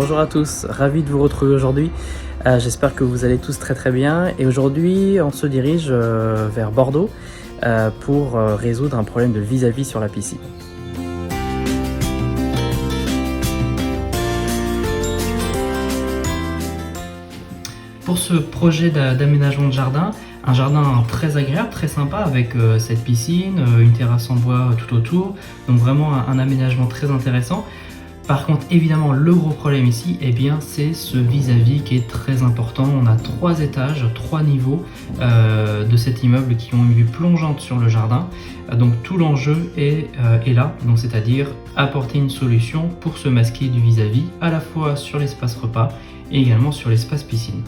Bonjour à tous, ravi de vous retrouver aujourd'hui. J'espère que vous allez tous très bien. Et aujourd'hui, on se dirige vers Bordeaux pour résoudre un problème de vis-à-vis sur la piscine. Pour ce projet d'aménagement de jardin, un jardin très agréable, très sympa avec cette piscine, une terrasse en bois tout autour, donc vraiment un aménagement très intéressant. Par contre, évidemment, le gros problème ici, c'est ce vis-à-vis qui est très important. On a 3 étages, 3 niveaux de cet immeuble qui ont une vue plongeante sur le jardin. Donc tout l'enjeu est là, donc c'est-à-dire apporter une solution pour se masquer du vis-à-vis, à la fois sur l'espace repas et également sur l'espace piscine.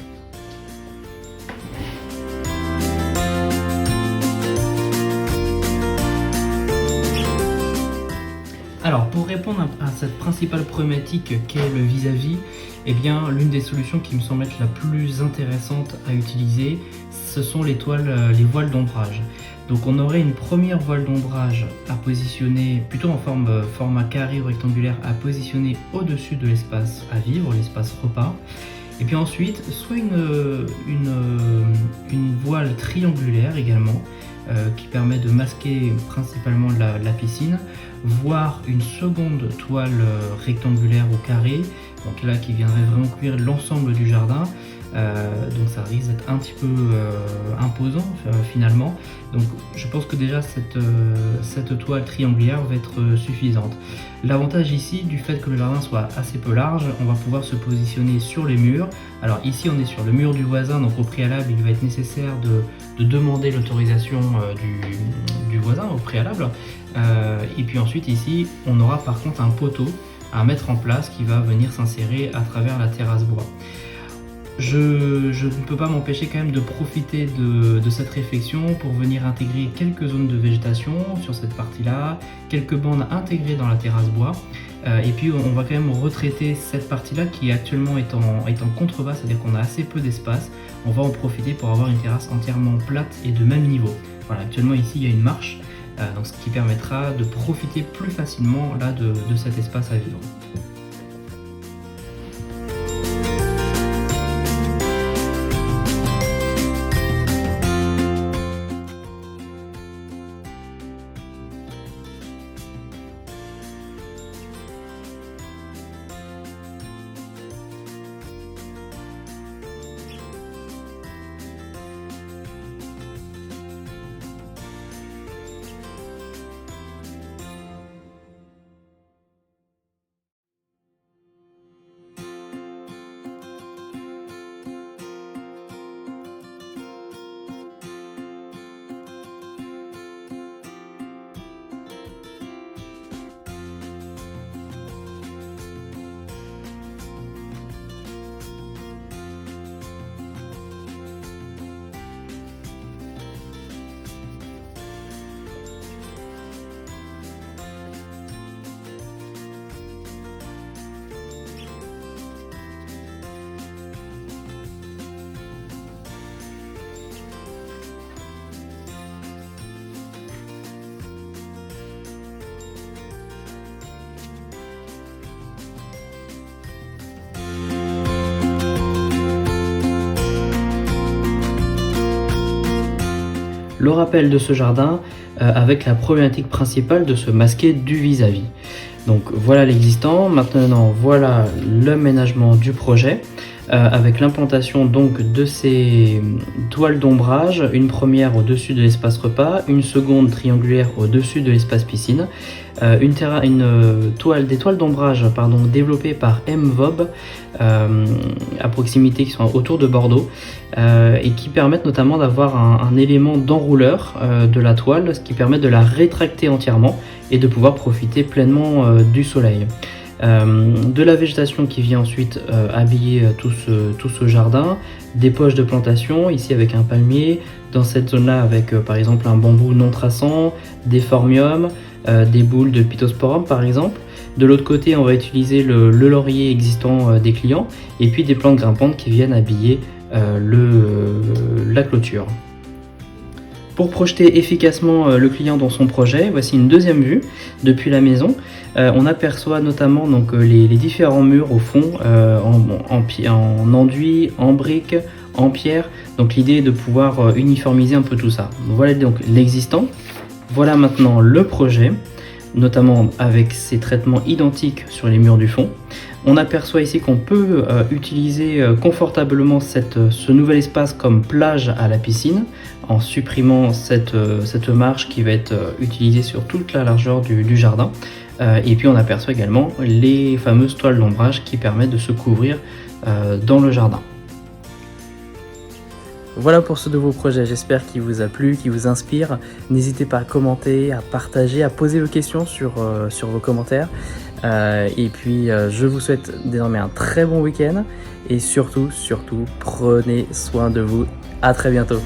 Alors, pour répondre à cette principale problématique qu'est le vis-à-vis, l'une des solutions qui me semble être la plus intéressante à utiliser, ce sont les voiles d'ombrage. Donc on aurait une première voile d'ombrage à positionner, plutôt en format carré ou rectangulaire, à positionner au-dessus de l'espace à vivre, l'espace repas. Et puis ensuite, soit une voile triangulaire également, qui permet de masquer principalement la piscine, voire une seconde toile rectangulaire ou carrée, donc là qui viendrait vraiment couvrir l'ensemble du jardin. Donc ça risque d'être un petit peu imposant finalement. Donc je pense que déjà cette toile triangulaire va être suffisante. L'avantage ici, du fait que le jardin soit assez peu large, on va pouvoir se positionner sur les murs. Alors ici on est sur le mur du voisin, donc au préalable il va être nécessaire de demander l'autorisation du voisin au préalable. Et puis ensuite ici on aura par contre un poteau à mettre en place qui va venir s'insérer à travers la terrasse bois. Je ne peux pas m'empêcher quand même de profiter de cette réflexion pour venir intégrer quelques zones de végétation sur cette partie-là, quelques bandes intégrées dans la terrasse bois. Et puis on va quand même retraiter cette partie-là qui actuellement est en contrebas, c'est-à-dire qu'on a assez peu d'espace. On va en profiter pour avoir une terrasse entièrement plate et de même niveau. Voilà, actuellement ici il y a une marche, donc ce qui permettra de profiter plus facilement là de cet espace à vivre. Le rappel de ce jardin avec la problématique principale de se masquer du vis-à-vis. Donc voilà l'existant, maintenant voilà l'aménagement du projet avec l'implantation donc de ces toiles d'ombrage, une première au-dessus de l'espace repas, une seconde triangulaire au-dessus de l'espace piscine, des toiles d'ombrage développées par MVOB à proximité qui sont autour de Bordeaux et qui permettent notamment d'avoir un élément d'enrouleur de la toile, ce qui permet de la rétracter entièrement et de pouvoir profiter pleinement du soleil. De la végétation qui vient ensuite habiller tout ce jardin, des poches de plantation, ici avec un palmier, dans cette zone-là avec par exemple un bambou non traçant, des phormiums, des boules de pittosporum par exemple. De l'autre côté, on va utiliser le laurier existant des clients et puis des plantes grimpantes qui viennent habiller la clôture. Pour projeter efficacement le client dans son projet, voici une deuxième vue depuis la maison. On aperçoit notamment donc, les différents murs au fond en enduit, en briques, en pierre. Donc l'idée est de pouvoir uniformiser un peu tout ça. Voilà donc l'existant. Voilà maintenant le projet, notamment avec ces traitements identiques sur les murs du fond. On aperçoit ici qu'on peut utiliser confortablement ce nouvel espace comme plage à la piscine en supprimant cette marche qui va être utilisée sur toute la largeur du jardin. Et puis on aperçoit également les fameuses toiles d'ombrage qui permettent de se couvrir dans le jardin. Voilà pour ce nouveau projet, j'espère qu'il vous a plu, qu'il vous inspire. N'hésitez pas à commenter, à partager, à poser vos questions sur vos commentaires. Et puis je vous souhaite désormais un très bon week-end et surtout, prenez soin de vous. À très bientôt.